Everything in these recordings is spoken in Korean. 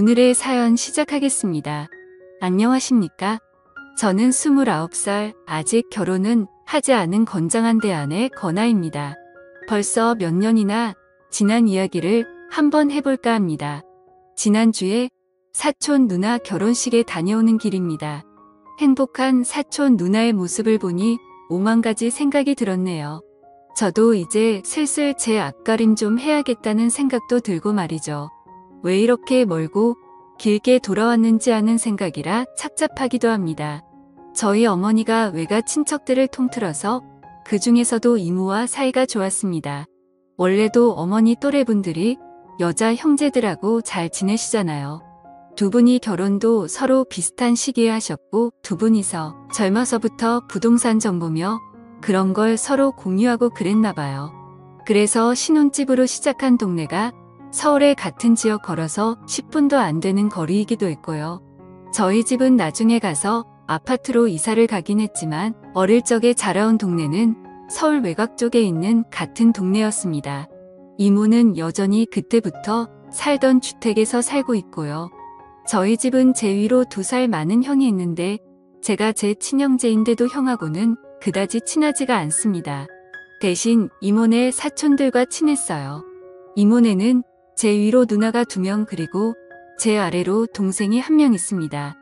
오늘의 사연 시작하겠습니다. 안녕하십니까? 저는 29살, 아직 결혼은 하지 않은 건장한 대안의 건아입니다. 벌써 몇 년이나 지난 이야기를 한번 해볼까 합니다. 지난주에 사촌 누나 결혼식에 다녀오는 길입니다. 행복한 사촌 누나의 모습을 보니 오만 가지 생각이 들었네요. 저도 이제 슬슬 제 앞가림 좀 해야겠다는 생각도 들고 말이죠. 왜 이렇게 멀고 길게 돌아왔는지 하는 생각이라 착잡하기도 합니다. 저희 어머니가 외가 친척들을 통틀어서 그 중에서도 이모와 사이가 좋았습니다. 원래도 어머니 또래분들이 여자 형제들하고 잘 지내시잖아요. 두 분이 결혼도 서로 비슷한 시기에 하셨고 두 분이서 젊어서부터 부동산 정보며 그런 걸 서로 공유하고 그랬나 봐요. 그래서 신혼집으로 시작한 동네가 서울의 같은 지역 걸어서 10분도 안 되는 거리이기도 했고요. 저희 집은 나중에 가서 아파트로 이사를 가긴 했지만 어릴 적에 자라온 동네는 서울 외곽 쪽에 있는 같은 동네였습니다. 이모는 여전히 그때부터 살던 주택에서 살고 있고요. 저희 집은 제 위로 2살 많은 형이 있는데 제가 제 친형제인데도 형하고는 그다지 친하지가 않습니다. 대신 이모네 사촌들과 친했어요. 이모네는 제 위로 누나가 2명 그리고 제 아래로 동생이 1명 있습니다.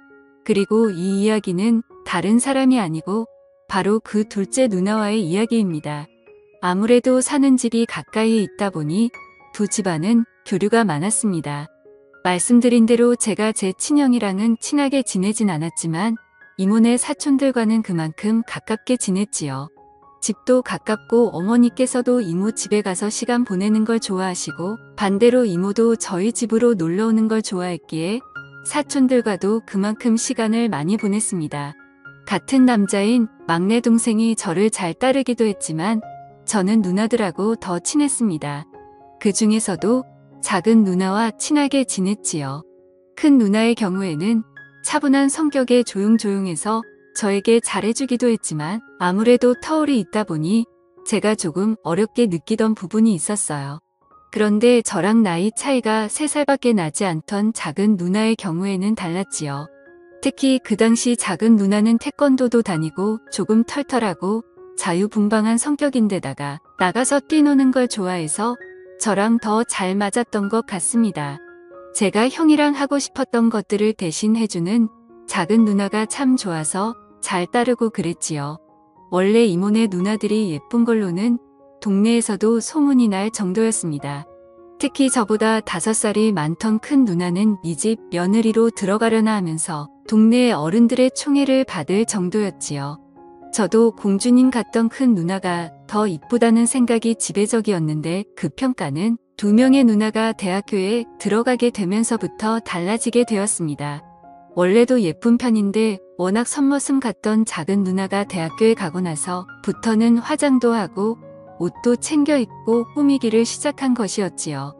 그리고 이 이야기는 다른 사람이 아니고 바로 그 둘째 누나와의 이야기입니다. 아무래도 사는 집이 가까이에 있다 보니 두 집안은 교류가 많았습니다. 말씀드린 대로 제가 제 친형이랑은 친하게 지내진 않았지만 이모네 사촌들과는 그만큼 가깝게 지냈지요. 집도 가깝고 어머니께서도 이모 집에 가서 시간 보내는 걸 좋아하시고 반대로 이모도 저희 집으로 놀러 오는 걸 좋아했기에 사촌들과도 그만큼 시간을 많이 보냈습니다. 같은 남자인 막내 동생이 저를 잘 따르기도 했지만 저는 누나들하고 더 친했습니다. 그 중에서도 작은 누나와 친하게 지냈지요. 큰 누나의 경우에는 차분한 성격에 조용조용해서 저에게 잘해주기도 했지만 아무래도 터울이 있다 보니 제가 조금 어렵게 느끼던 부분이 있었어요. 그런데 저랑 나이 차이가 3살밖에 나지 않던 작은 누나의 경우에는 달랐지요. 특히 그 당시 작은 누나는 태권도도 다니고 조금 털털하고 자유분방한 성격인데다가 나가서 뛰노는 걸 좋아해서 저랑 더 잘 맞았던 것 같습니다. 제가 형이랑 하고 싶었던 것들을 대신 해주는 작은 누나가 참 좋아서 잘 따르고 그랬지요. 원래 이모네 누나들이 예쁜 걸로는 동네에서도 소문이 날 정도였습니다. 특히 저보다 5살이 많던 큰 누나는 이 집 며느리로 들어가려나 하면서 동네 어른들의 총애를 받을 정도였지요. 저도 공주님 같던 큰 누나가 더 이쁘다는 생각이 지배적이었는데 그 평가는 2명의 누나가 대학교에 들어가게 되면서부터 달라지게 되었습니다. 원래도 예쁜 편인데 워낙 선머슴 같던 작은 누나가 대학교에 가고 나서부터는 화장도 하고 옷도 챙겨 입고 꾸미기를 시작한 것이었지요.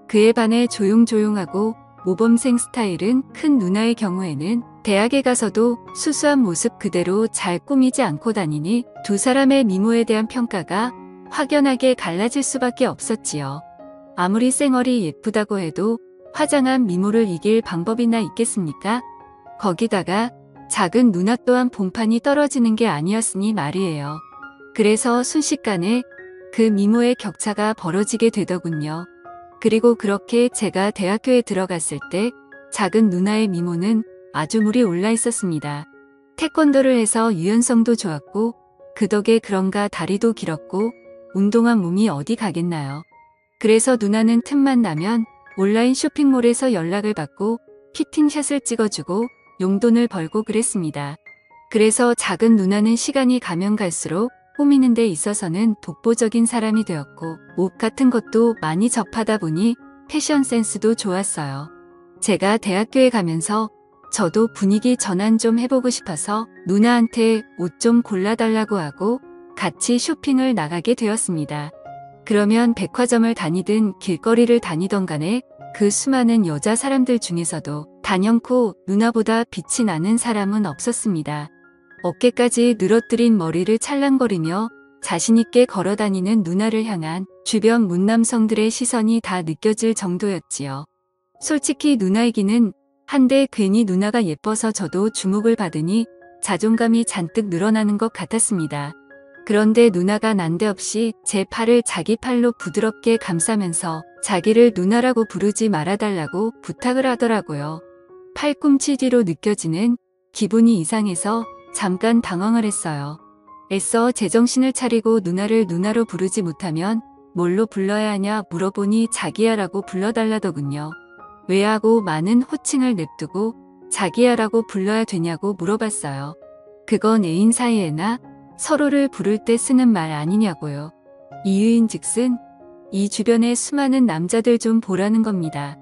그에 반해 조용조용하고 모범생 스타일은 큰 누나의 경우에는 대학에 가서도 수수한 모습 그대로 잘 꾸미지 않고 다니니 두 사람의 미모에 대한 평가가 확연하게 갈라질 수밖에 없었지요. 아무리 쌩얼이 예쁘다고 해도 화장한 미모를 이길 방법이나 있겠습니까? 거기다가 작은 누나 또한 본판이 떨어지는 게 아니었으니 말이에요. 그래서 순식간에 그 미모의 격차가 벌어지게 되더군요. 그리고 그렇게 제가 대학교에 들어갔을 때 작은 누나의 미모는 아주 물이 올라 있었습니다. 태권도를 해서 유연성도 좋았고 그 덕에 그런가 다리도 길었고 운동한 몸이 어디 가겠나요. 그래서 누나는 틈만 나면 온라인 쇼핑몰에서 연락을 받고 피팅샷을 찍어주고 용돈을 벌고 그랬습니다. 그래서 작은 누나는 시간이 가면 갈수록 꾸미는 데 있어서는 독보적인 사람이 되었고 옷 같은 것도 많이 접하다 보니 패션 센스도 좋았어요. 제가 대학교에 가면서 저도 분위기 전환 좀 해보고 싶어서 누나한테 옷 좀 골라달라고 하고 같이 쇼핑을 나가게 되었습니다. 그러면 백화점을 다니든 길거리를 다니던 간에 그 수많은 여자 사람들 중에서도 단연코 누나보다 빛이 나는 사람은 없었습니다. 어깨까지 늘어뜨린 머리를 찰랑거리며 자신있게 걸어다니는 누나를 향한 주변 문남성들의 시선이 다 느껴질 정도였지요. 솔직히 누나이기는 한데 괜히 누나가 예뻐서 저도 주목을 받으니 자존감이 잔뜩 늘어나는 것 같았습니다. 그런데 누나가 난데없이 제 팔을 자기 팔로 부드럽게 감싸면서 자기를 누나라고 부르지 말아달라고 부탁을 하더라고요. 팔꿈치 뒤로 느껴지는 기분이 이상해서 잠깐 당황을 했어요. 애써 제정신을 차리고 누나를 누나로 부르지 못하면 뭘로 불러야 하냐 물어보니 자기야라고 불러달라더군요. 왜 하고 많은 호칭을 냅두고 자기야라고 불러야 되냐고 물어봤어요. 그건 애인 사이에나 서로를 부를 때 쓰는 말 아니냐고요. 이유인즉슨 이 주변에 수많은 남자들 좀 보라는 겁니다.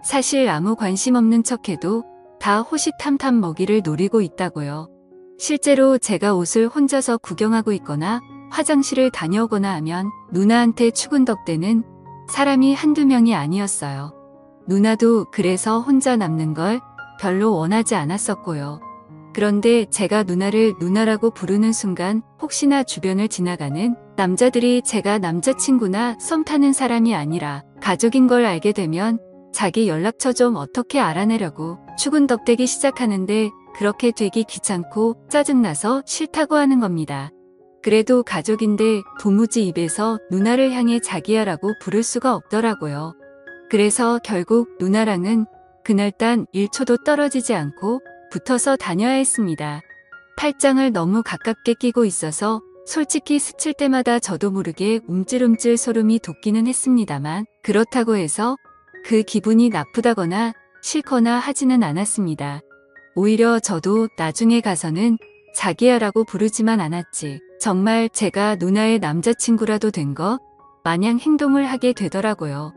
사실 아무 관심 없는 척해도 다 호시탐탐 먹이를 노리고 있다고요. 실제로 제가 옷을 혼자서 구경하고 있거나 화장실을 다녀오거나 하면 누나한테 추근덕대는 사람이 한두 명이 아니었어요. 누나도 그래서 혼자 남는 걸 별로 원하지 않았었고요. 그런데 제가 누나를 누나라고 부르는 순간 혹시나 주변을 지나가는 남자들이 제가 남자친구나 썸 타는 사람이 아니라 가족인 걸 알게 되면 자기 연락처 좀 어떻게 알아내려고 추근덕대기 시작하는데 그렇게 되기 귀찮고 짜증나서 싫다고 하는 겁니다. 그래도 가족인데 도무지 입에서 누나를 향해 자기야라고 부를 수가 없더라고요. 그래서 결국 누나랑은 그날따 1초도 떨어지지 않고 붙어서 다녀야 했습니다. 팔짱을 너무 가깝게 끼고 있어서 솔직히 스칠 때마다 저도 모르게 움찔움찔 소름이 돋기는 했습니다만 그렇다고 해서 그 기분이 나쁘다거나 싫거나 하지는 않았습니다. 오히려 저도 나중에 가서는 자기야라고 부르지만 않았지. 정말 제가 누나의 남자친구라도 된 거 마냥 행동을 하게 되더라고요.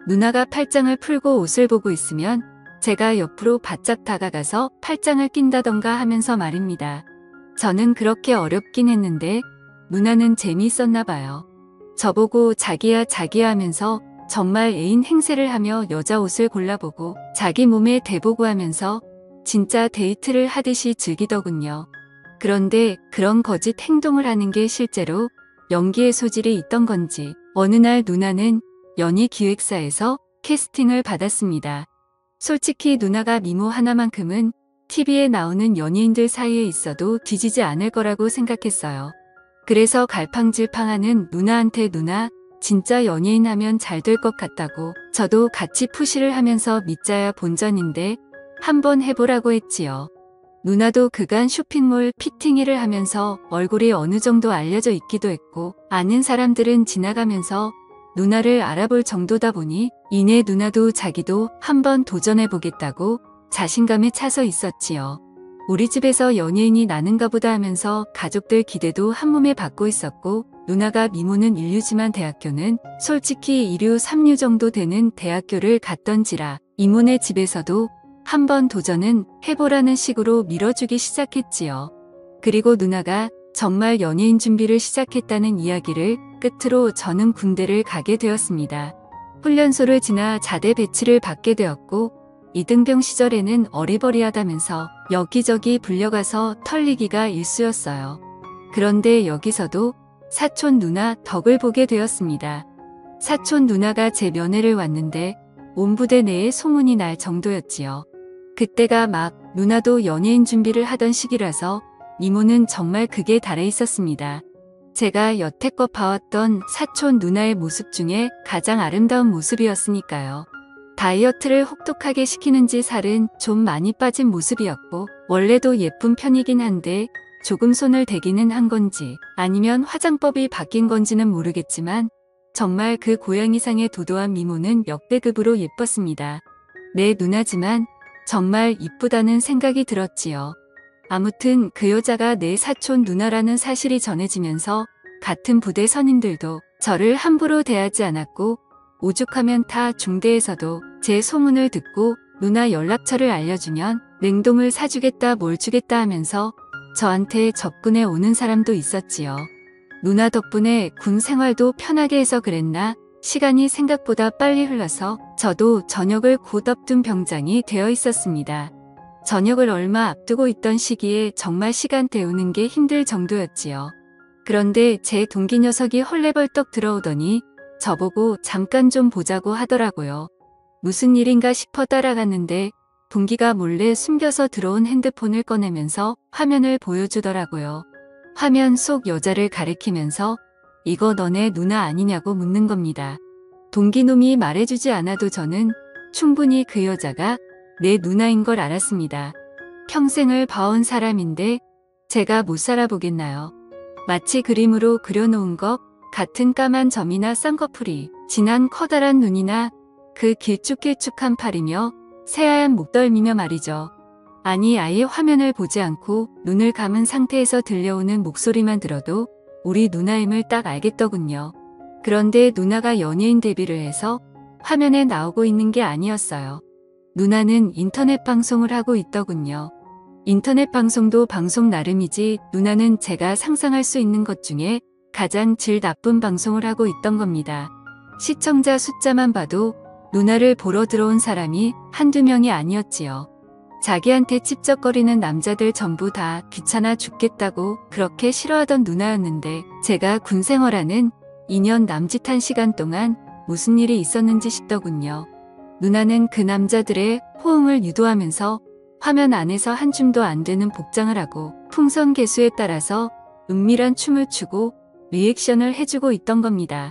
누나가 팔짱을 풀고 옷을 보고 있으면 제가 옆으로 바짝 다가가서 팔짱을 낀다던가 하면서 말입니다. 저는 그렇게 어렵긴 했는데 누나는 재미있었나 봐요. 저보고 자기야 자기야 하면서 정말 애인 행세를 하며 여자 옷을 골라보고 자기 몸에 대보고 하면서 진짜 데이트를 하듯이 즐기더군요. 그런데 그런 거짓 행동을 하는 게 실제로 연기의 소질이 있던 건지 어느 날 누나는 연예기획사에서 캐스팅을 받았습니다. 솔직히 누나가 미모 하나만큼은 TV에 나오는 연예인들 사이에 있어도 뒤지지 않을 거라고 생각했어요. 그래서 갈팡질팡하는 누나한테 누나 진짜 연예인 하면 잘 될 것 같다고 저도 같이 푸시를 하면서 믿자야 본전인데 한번 해보라고 했지요. 누나도 그간 쇼핑몰 피팅 일을 하면서 얼굴이 어느 정도 알려져 있기도 했고 아는 사람들은 지나가면서 누나를 알아볼 정도다 보니 이내 누나도 자기도 한번 도전해보겠다고 자신감에 차서 있었지요. 우리 집에서 연예인이 나는가 보다 하면서 가족들 기대도 한몸에 받고 있었고 누나가 미모는 인류지만 대학교는 솔직히 2류 3류 정도 되는 대학교를 갔던지라 이모네 집에서도 한번 도전은 해보라는 식으로 밀어주기 시작했지요. 그리고 누나가 정말 연예인 준비를 시작했다는 이야기를 끝으로 저는 군대를 가게 되었습니다. 훈련소를 지나 자대 배치를 받게 되었고 이등병 시절에는 어리버리하다면서 여기저기 불려가서 털리기가 일쑤였어요. 그런데 여기서도 사촌 누나 덕을 보게 되었습니다. 사촌 누나가 제 면회를 왔는데 온 부대 내에 소문이 날 정도였지요. 그때가 막 누나도 연예인 준비를 하던 시기라서 미모는 정말 극에 달해 있었습니다. 제가 여태껏 봐왔던 사촌 누나의 모습 중에 가장 아름다운 모습이었으니까요. 다이어트를 혹독하게 시키는지 살은 좀 많이 빠진 모습이었고 원래도 예쁜 편이긴 한데 조금 손을 대기는 한 건지 아니면 화장법이 바뀐 건지는 모르겠지만 정말 그 고양이상의 도도한 미모는 역대급으로 예뻤습니다. 내 누나지만 정말 이쁘다는 생각이 들었지요. 아무튼 그 여자가 내 사촌 누나라는 사실이 전해지면서 같은 부대 선임들도 저를 함부로 대하지 않았고 오죽하면 타 중대에서도 제 소문을 듣고 누나 연락처를 알려주면 냉동을 사주겠다 뭘 주겠다 하면서 저한테 접근해 오는 사람도 있었지요. 누나 덕분에 군 생활도 편하게 해서 그랬나 시간이 생각보다 빨리 흘러서 저도 전역을 곧 앞둔 병장이 되어 있었습니다. 전역을 얼마 앞두고 있던 시기에 정말 시간 때우는 게 힘들 정도였지요. 그런데 제 동기 녀석이 헐레벌떡 들어오더니 저보고 잠깐 좀 보자고 하더라고요. 무슨 일인가 싶어 따라갔는데 동기가 몰래 숨겨서 들어온 핸드폰을 꺼내면서 화면을 보여주더라고요. 화면 속 여자를 가리키면서 이거 너네 누나 아니냐고 묻는 겁니다. 동기놈이 말해주지 않아도 저는 충분히 그 여자가 내 누나인 걸 알았습니다. 평생을 봐온 사람인데 제가 못 살아보겠나요? 마치 그림으로 그려놓은 것 같은 까만 점이나 쌍꺼풀이 진한 커다란 눈이나 그 길쭉길쭉한 팔이며 새하얀 목덜미며 말이죠. 아니 아예 화면을 보지 않고 눈을 감은 상태에서 들려오는 목소리만 들어도 우리 누나임을 딱 알겠더군요. 그런데 누나가 연예인 데뷔를 해서 화면에 나오고 있는 게 아니었어요. 누나는 인터넷 방송을 하고 있더군요. 인터넷 방송도 방송 나름이지 누나는 제가 상상할 수 있는 것 중에 가장 질 나쁜 방송을 하고 있던 겁니다. 시청자 숫자만 봐도 누나를 보러 들어온 사람이 한두 명이 아니었지요. 자기한테 찝쩍거리는 남자들 전부 다 귀찮아 죽겠다고 그렇게 싫어하던 누나였는데 제가 군 생활하는 2년 남짓한 시간 동안 무슨 일이 있었는지 싶더군요. 누나는 그 남자들의 호응을 유도하면서 화면 안에서 한 줌도 안 되는 복장을 하고 풍선 개수에 따라서 은밀한 춤을 추고 리액션을 해주고 있던 겁니다.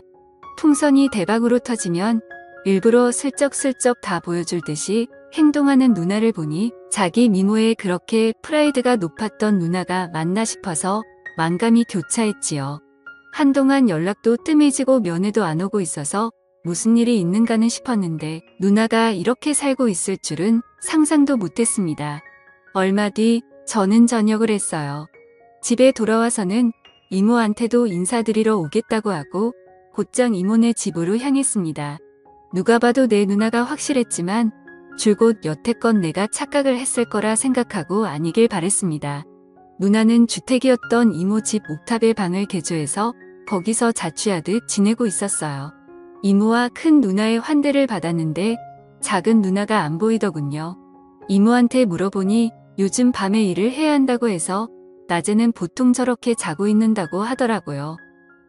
풍선이 대박으로 터지면 일부러 슬쩍슬쩍 다 보여줄 듯이 행동하는 누나를 보니 자기 미모에 그렇게 프라이드가 높았던 누나가 맞나 싶어서 만감이 교차했지요. 한동안 연락도 뜸해지고 면회도 안 오고 있어서 무슨 일이 있는가는 싶었는데 누나가 이렇게 살고 있을 줄은 상상도 못했습니다. 얼마 뒤 저는 전역을 했어요. 집에 돌아와서는 이모한테도 인사드리러 오겠다고 하고 곧장 이모네 집으로 향했습니다. 누가 봐도 내 누나가 확실했지만 줄곧 여태껏 내가 착각을 했을 거라 생각하고 아니길 바랬습니다. 누나는 주택이었던 이모 집 옥탑의 방을 개조해서 거기서 자취하듯 지내고 있었어요. 이모와 큰 누나의 환대를 받았는데 작은 누나가 안 보이더군요. 이모한테 물어보니 요즘 밤에 일을 해야 한다고 해서 낮에는 보통 저렇게 자고 있는다고 하더라고요.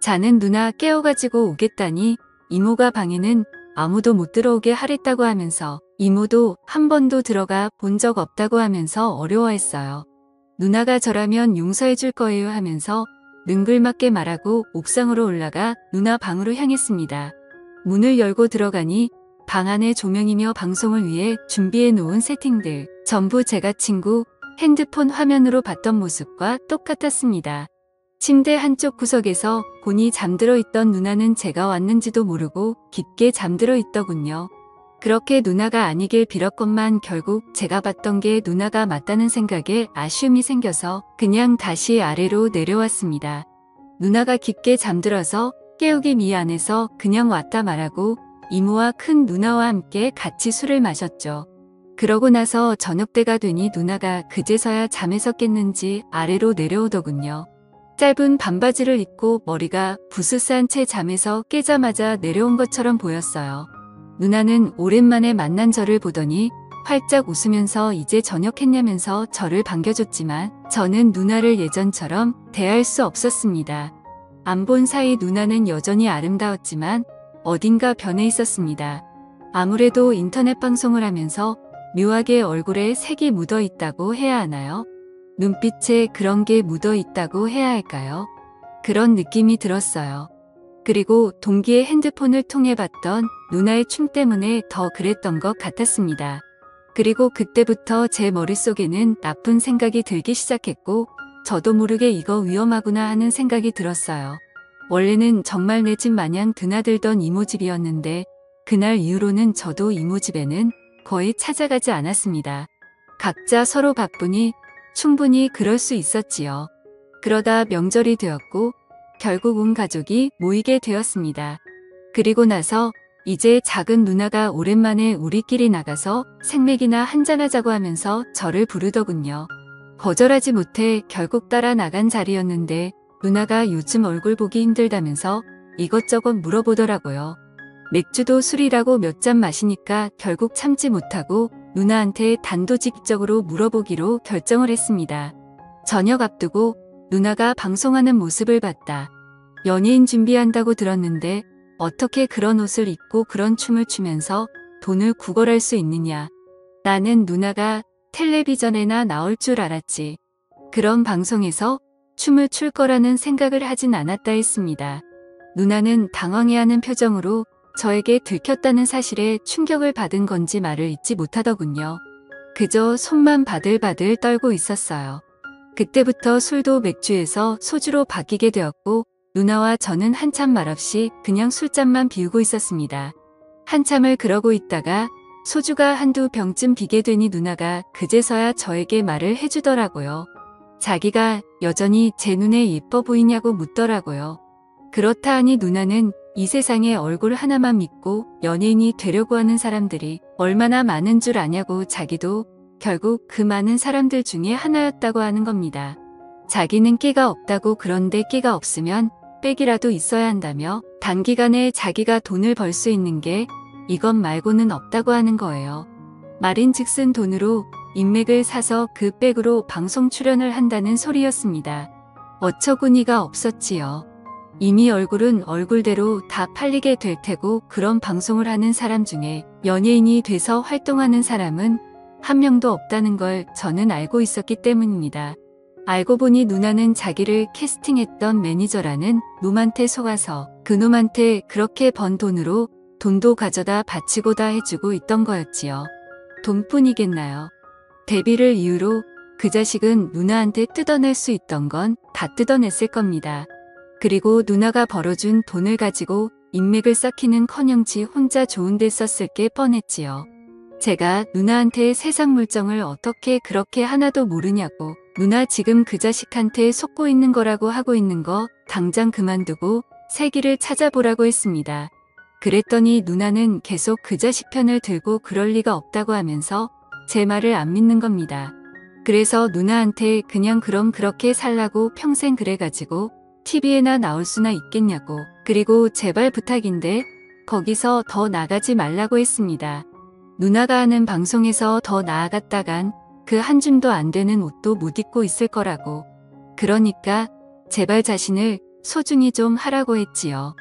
자는 누나 깨워가지고 오겠다니 이모가 방에는 아무도 못 들어오게 하랬다고 하면서 이모도 한 번도 들어가 본 적 없다고 하면서 어려워했어요. 누나가 저라면 용서해 줄 거예요 하면서 능글맞게 말하고 옥상으로 올라가 누나 방으로 향했습니다. 문을 열고 들어가니 방 안의 조명이며 방송을 위해 준비해 놓은 세팅들 전부 제가 친구 핸드폰 화면으로 봤던 모습과 똑같았습니다. 침대 한쪽 구석에서 곤히 잠들어 있던 누나는 제가 왔는지도 모르고 깊게 잠들어 있더군요. 그렇게 누나가 아니길 빌었건만 결국 제가 봤던 게 누나가 맞다는 생각에 아쉬움이 생겨서 그냥 다시 아래로 내려왔습니다. 누나가 깊게 잠들어서 깨우기 미안해서 그냥 왔다 말하고 이모와 큰 누나와 함께 같이 술을 마셨죠. 그러고 나서 저녁때가 되니 누나가 그제서야 잠에서 깼는지 아래로 내려오더군요. 짧은 반바지를 입고 머리가 부스스한 채 잠에서 깨자마자 내려온 것처럼 보였어요. 누나는 오랜만에 만난 저를 보더니 활짝 웃으면서 이제 저녁했냐면서 저를 반겨줬지만 저는 누나를 예전처럼 대할 수 없었습니다. 안 본 사이 누나는 여전히 아름다웠지만 어딘가 변해 있었습니다. 아무래도 인터넷 방송을 하면서 묘하게 얼굴에 색이 묻어 있다고 해야 하나요? 눈빛에 그런 게 묻어 있다고 해야 할까요? 그런 느낌이 들었어요. 그리고 동기의 핸드폰을 통해 봤던 누나의 춤 때문에 더 그랬던 것 같았습니다. 그리고 그때부터 제 머릿속에는 나쁜 생각이 들기 시작했고 저도 모르게 이거 위험하구나 하는 생각이 들었어요. 원래는 정말 내 집 마냥 드나들던 이모 집이었는데 그날 이후로는 저도 이모 집에는 거의 찾아가지 않았습니다. 각자 서로 바쁘니 충분히 그럴 수 있었지요. 그러다 명절이 되었고 결국 온 가족이 모이게 되었습니다. 그리고 나서 이제 작은 누나가 오랜만에 우리끼리 나가서 생맥이나 한잔하자고 하면서 저를 부르더군요. 거절하지 못해 결국 따라 나간 자리였는데 누나가 요즘 얼굴 보기 힘들다면서 이것저것 물어보더라고요. 맥주도 술이라고 몇 잔 마시니까 결국 참지 못하고 누나한테 단도직입적으로 물어보기로 결정을 했습니다. 저녁 앞두고 누나가 방송하는 모습을 봤다. 연예인 준비한다고 들었는데 어떻게 그런 옷을 입고 그런 춤을 추면서 돈을 구걸할 수 있느냐. 나는 누나가 텔레비전에나 나올 줄 알았지. 그런 방송에서 춤을 출 거라는 생각을 하진 않았다 했습니다. 누나는 당황해하는 표정으로 저에게 들켰다는 사실에 충격을 받은 건지 말을 잇지 못하더군요. 그저 손만 바들바들 떨고 있었어요. 그때부터 술도 맥주에서 소주로 바뀌게 되었고 누나와 저는 한참 말없이 그냥 술잔만 비우고 있었습니다. 한참을 그러고 있다가 소주가 한두 병쯤 비게 되니 누나가 그제서야 저에게 말을 해주더라고요. 자기가 여전히 제 눈에 예뻐 보이냐고 묻더라고요. 그렇다 하니 누나는 이 세상에 얼굴 하나만 믿고 연예인이 되려고 하는 사람들이 얼마나 많은 줄 아냐고 자기도 결국 그 많은 사람들 중에 하나였다고 하는 겁니다. 자기는 끼가 없다고 그런데 끼가 없으면 빽이라도 있어야 한다며 단기간에 자기가 돈을 벌 수 있는 게 이것 말고는 없다고 하는 거예요. 말인즉슨 돈으로 인맥을 사서 그 빽으로 방송 출연을 한다는 소리였습니다. 어처구니가 없었지요. 이미 얼굴은 얼굴대로 다 팔리게 될 테고 그런 방송을 하는 사람 중에 연예인이 돼서 활동하는 사람은 한 명도 없다는 걸 저는 알고 있었기 때문입니다. 알고 보니 누나는 자기를 캐스팅했던 매니저라는 놈한테 속아서 그 놈한테 그렇게 번 돈으로 돈도 가져다 바치고다 해주고 있던 거였지요. 돈뿐이겠나요? 데뷔를 이유로 그 자식은 누나한테 뜯어낼 수 있던 건 다 뜯어냈을 겁니다. 그리고 누나가 벌어준 돈을 가지고 인맥을 쌓기는커녕 지 혼자 좋은 데 썼을 게 뻔했지요. 제가 누나한테 세상 물정을 어떻게 그렇게 하나도 모르냐고 누나 지금 그 자식한테 속고 있는 거라고 하고 있는 거 당장 그만두고 새 길을 찾아보라고 했습니다. 그랬더니 누나는 계속 그 자식 편을 들고 그럴 리가 없다고 하면서 제 말을 안 믿는 겁니다. 그래서 누나한테 그냥 그럼 그렇게 살라고 평생 그래가지고 TV에나 나올 수나 있겠냐고 그리고 제발 부탁인데 거기서 더 나가지 말라고 했습니다. 누나가 하는 방송에서 더 나아갔다간 그 한 줌도 안 되는 옷도 못 입고 있을 거라고. 그러니까 제발 자신을 소중히 좀 하라고 했지요.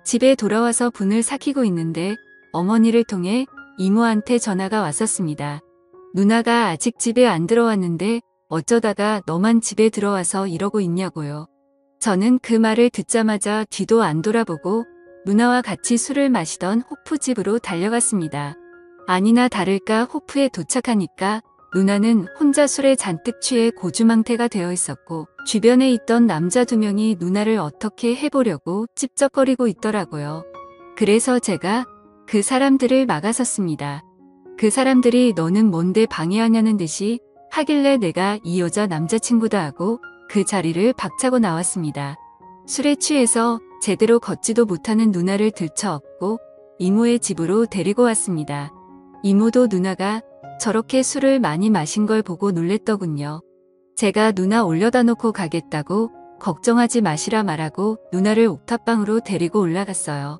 집에 돌아와서 분을 삭히고 있는데 어머니를 통해 이모한테 전화가 왔었습니다. 누나가 아직 집에 안 들어왔는데 어쩌다가 너만 집에 들어와서 이러고 있냐고요. 저는 그 말을 듣자마자 뒤도 안 돌아보고 누나와 같이 술을 마시던 호프 집으로 달려갔습니다. 아니나 다를까 호프에 도착하니까 누나는 혼자 술에 잔뜩 취해 고주망태가 되어 있었고 주변에 있던 남자 2명이 누나를 어떻게 해보려고 찝쩍거리고 있더라고요. 그래서 제가 그 사람들을 막아섰습니다. 그 사람들이 너는 뭔데 방해하냐는 듯이 하길래 내가 이 여자 남자친구다 하고 그 자리를 박차고 나왔습니다. 술에 취해서 제대로 걷지도 못하는 누나를 들쳐업고 이모의 집으로 데리고 왔습니다. 이모도 누나가 저렇게 술을 많이 마신 걸 보고 놀랬더군요. 제가 누나 올려다 놓고 가겠다고 걱정하지 마시라 말하고 누나를 옥탑방으로 데리고 올라갔어요.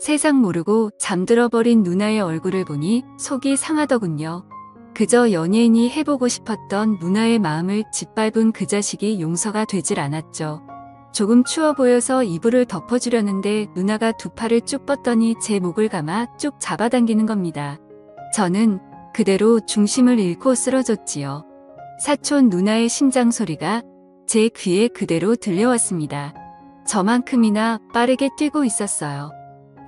세상 모르고 잠들어버린 누나의 얼굴을 보니 속이 상하더군요. 그저 연예인이 해보고 싶었던 누나의 마음을 짓밟은 그 자식이 용서가 되질 않았죠. 조금 추워 보여서 이불을 덮어주려는데 누나가 두 팔을 쭉 뻗더니 제 목을 감아 쭉 잡아당기는 겁니다. 저는 그대로 중심을 잃고 쓰러졌지요. 사촌 누나의 심장 소리가 제 귀에 그대로 들려왔습니다. 저만큼이나 빠르게 뛰고 있었어요.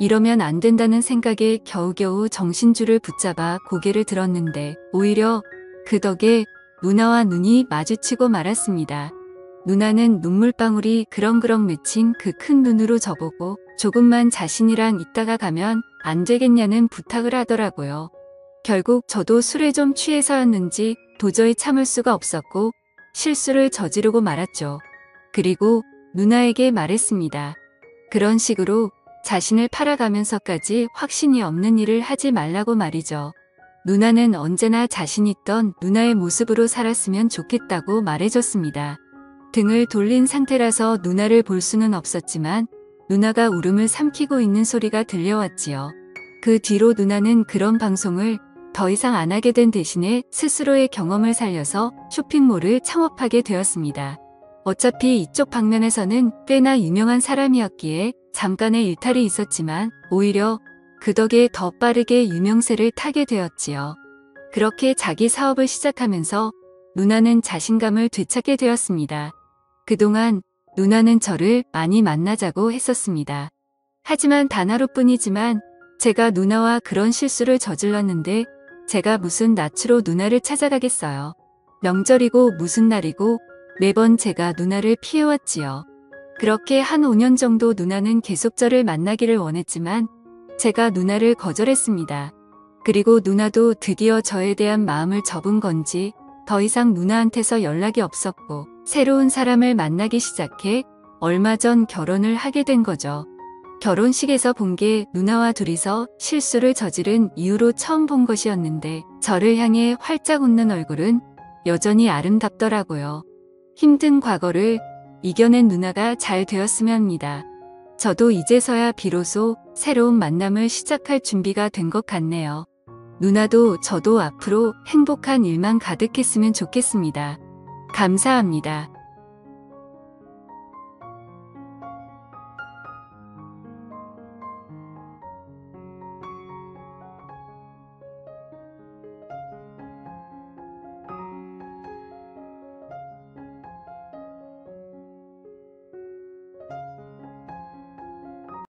이러면 안 된다는 생각에 겨우겨우 정신줄을 붙잡아 고개를 들었는데 오히려 그 덕에 누나와 눈이 마주치고 말았습니다. 누나는 눈물방울이 그렁그렁 맺힌 그 큰 눈으로 저보고 조금만 자신이랑 있다가 가면 안 되겠냐는 부탁을 하더라고요. 결국 저도 술에 좀 취해서였는지 도저히 참을 수가 없었고 실수를 저지르고 말았죠. 그리고 누나에게 말했습니다. 그런 식으로 자신을 팔아가면서까지 확신이 없는 일을 하지 말라고 말이죠. 누나는 언제나 자신 있던 누나의 모습으로 살았으면 좋겠다고 말해줬습니다. 등을 돌린 상태라서 누나를 볼 수는 없었지만 누나가 울음을 삼키고 있는 소리가 들려왔지요. 그 뒤로 누나는 그런 방송을 더 이상 안 하게 된 대신에 스스로의 경험을 살려서 쇼핑몰을 창업하게 되었습니다. 어차피 이쪽 방면에서는 꽤나 유명한 사람이었기에 잠깐의 일탈이 있었지만 오히려 그 덕에 더 빠르게 유명세를 타게 되었지요. 그렇게 자기 사업을 시작하면서 누나는 자신감을 되찾게 되었습니다. 그동안 누나는 저를 많이 만나자고 했었습니다. 하지만 단 하루뿐이지만 제가 누나와 그런 실수를 저질렀는데 제가 무슨 낯으로 누나를 찾아가겠어요. 명절이고 무슨 날이고 매번 제가 누나를 피해왔지요. 그렇게 한 5년 정도 누나는 계속 저를 만나기를 원했지만 제가 누나를 거절했습니다. 그리고 누나도 드디어 저에 대한 마음을 접은 건지 더 이상 누나한테서 연락이 없었고 새로운 사람을 만나기 시작해 얼마 전 결혼을 하게 된 거죠. 결혼식에서 본 게 누나와 둘이서 실수를 저지른 이후로 처음 본 것이었는데 저를 향해 활짝 웃는 얼굴은 여전히 아름답더라고요. 힘든 과거를 이겨낸 누나가 잘 되었으면 합니다. 저도 이제서야 비로소 새로운 만남을 시작할 준비가 된 것 같네요. 누나도 저도 앞으로 행복한 일만 가득했으면 좋겠습니다. 감사합니다.